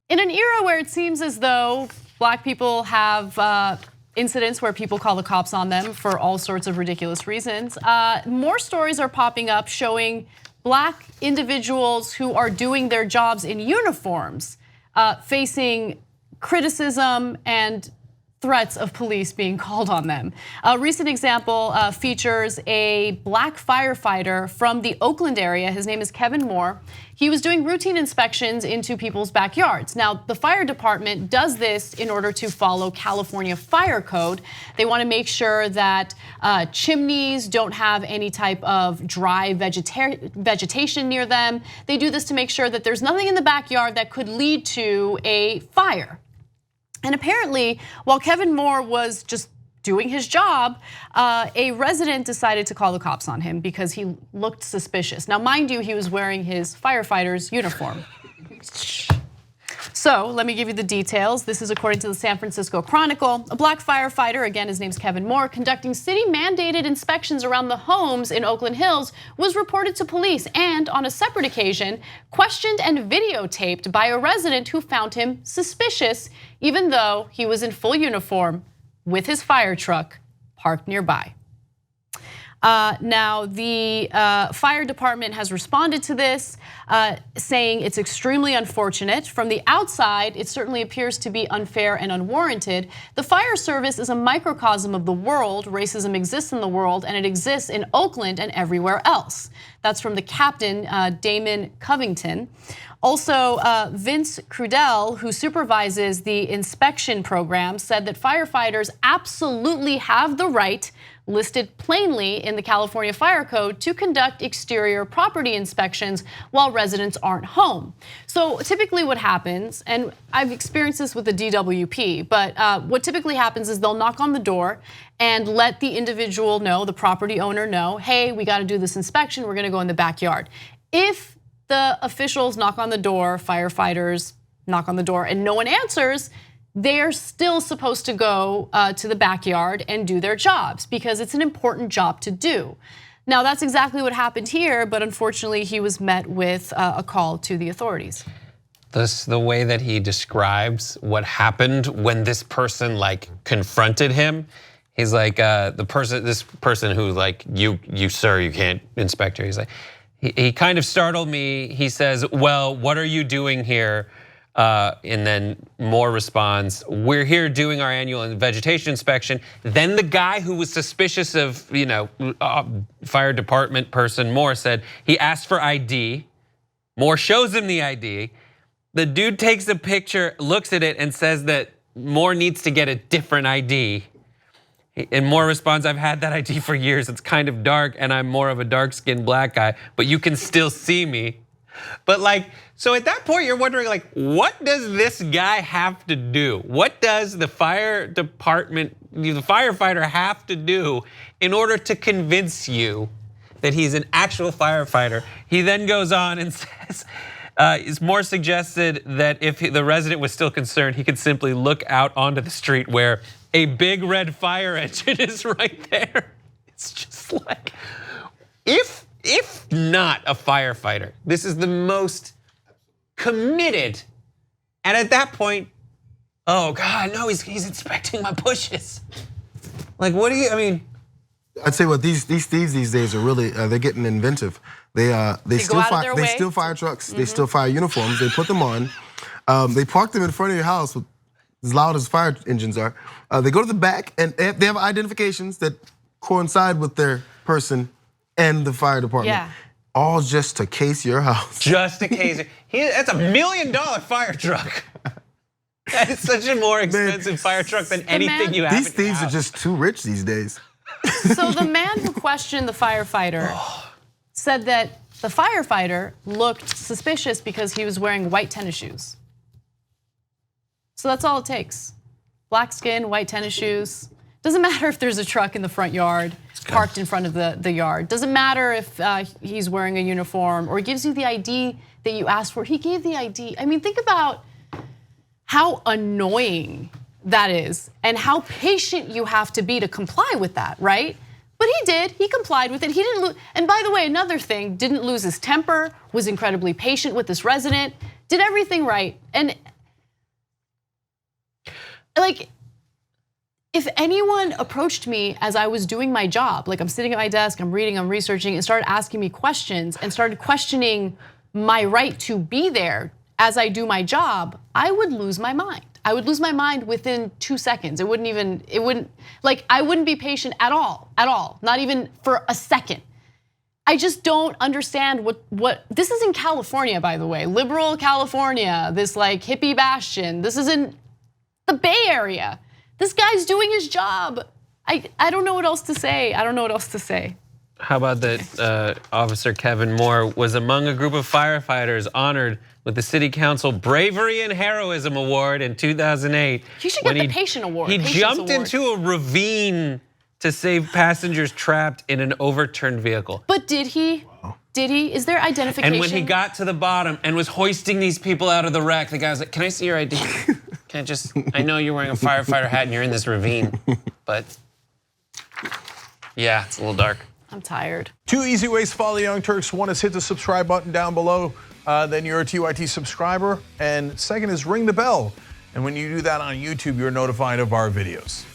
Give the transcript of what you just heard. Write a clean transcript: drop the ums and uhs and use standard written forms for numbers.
In an era where it seems as though Black people have incidents where people call the cops on them for all sorts of ridiculous reasons, more stories are popping up showing Black individuals who are doing their jobs in uniforms facing criticism and threats of police being called on them. A recent example features a Black firefighter from the Oakland area. His name is Kevin Moore. He was doing routine inspections into people's backyards. Now, the fire department does this in order to follow California fire code. They want to make sure that chimneys don't have any type of dry vegetation near them. They do this to make sure that there's nothing in the backyard that could lead to a fire. And apparently, while Kevin Moore was just doing his job, a resident decided to call the cops on him because he looked suspicious. Now, mind you, he was wearing his firefighter's uniform. So let me give you the details. This is according to the San Francisco Chronicle. A Black firefighter, again, his name's Kevin Moore, conducting city-mandated inspections around the homes in Oakland Hills, was reported to police and, on a separate occasion, questioned and videotaped by a resident who found him suspicious, even though he was in full uniform with his fire truck parked nearby. Now, the fire department has responded to this, saying it's extremely unfortunate. From the outside, it certainly appears to be unfair and unwarranted. The fire service is a microcosm of the world. Racism exists in the world, and it exists in Oakland and everywhere else. That's from the captain, Damon Covington. Also, Vince Crudell, who supervises the inspection program, said that firefighters absolutely have the right, listed plainly in the California Fire Code, to conduct exterior property inspections while residents aren't home. So typically what happens, and I've experienced this with the DWP, but what typically happens is they'll knock on the door and let the individual know, the property owner know, hey, we gotta do this inspection, we're gonna go in the backyard. If the officials knock on the door, firefighters knock on the door, and no one answers, they're still supposed to go to the backyard and do their jobs because it's an important job to do. Now, that's exactly what happened here, but unfortunately, he was met with a call to the authorities. The way that he describes what happened when this person confronted him, he's like, this person who you sir, you can't inspect her. He's like, he kind of startled me. He says, well, what are you doing here? And then Moore responds, we're here doing our annual vegetation inspection. Then the guy who was suspicious of, fire department person, Moore, said he asked for ID. Moore shows him the ID. The dude takes a picture, looks at it, and says that Moore needs to get a different ID. And Moore responds, I've had that ID for years. It's kind of dark, and I'm more of a dark-skinned Black guy, but you can still see me. But so at that point, you're wondering, what does this guy have to do? What does the fire department, the firefighter have to do in order to convince you that he's an actual firefighter? He then goes on and says, it's more suggested that if the resident was still concerned, he could simply look out onto the street where a big red fire engine is right there. It's just like, if not a firefighter, this is the most committed. And at that point, oh God, no, he's inspecting my bushes. What do you, I mean? I'd say what these thieves these days are really, they're getting inventive. They steal fire trucks, they steal fire uniforms, they put them on, they park them in front of your house with as loud as fire engines are. They go to the back and they have identifications that coincide with their person and the fire department. Yeah. All just to case your house. Just to case it. That's $1 million fire truck. That is such a more expensive fire truck than anything you have. These thieves are just too rich these days. So the man who questioned the firefighter said that the firefighter looked suspicious because he was wearing white tennis shoes. So that's all it takes. Black skin, white tennis shoes. Doesn't matter if there's a truck in the front yard, parked in front of the yard. Doesn't matter if he's wearing a uniform or he gives you the ID that you asked for. He gave the ID. I mean, think about how annoying that is and how patient you have to be to comply with that, right? But he did, he complied with it. He didn't lose, and by the way, another thing, didn't lose his temper, was incredibly patient with this resident, did everything right. And like, if anyone approached me as I was doing my job, like I'm sitting at my desk, I'm reading, I'm researching, and started asking me questions and started questioning my right to be there as I do my job, I would lose my mind. I would lose my mind within 2 seconds. I wouldn't be patient at all, not even for a second. I just don't understand what this is in California, by the way, liberal California, this like hippie bastion. This is in the Bay Area. This guy's doing his job. I don't know what else to say. I don't know what else to say. How about that Officer Kevin Moore was among a group of firefighters honored with the City Council Bravery and Heroism Award in 2008. He should get the Patient Award. He jumped into a ravine to save passengers trapped in an overturned vehicle. But did he? Did he? Is there identification? And when he got to the bottom and was hoisting these people out of the wreck, the guy was like, "Can I see your ID? Can I know you're wearing a firefighter hat and you're in this ravine, but yeah, it's a little dark." I'm tired. 2 easy ways to follow the Young Turks. One is hit the subscribe button down below, then you're a TYT subscriber. And second is ring the bell. And when you do that on YouTube, you're notified of our videos.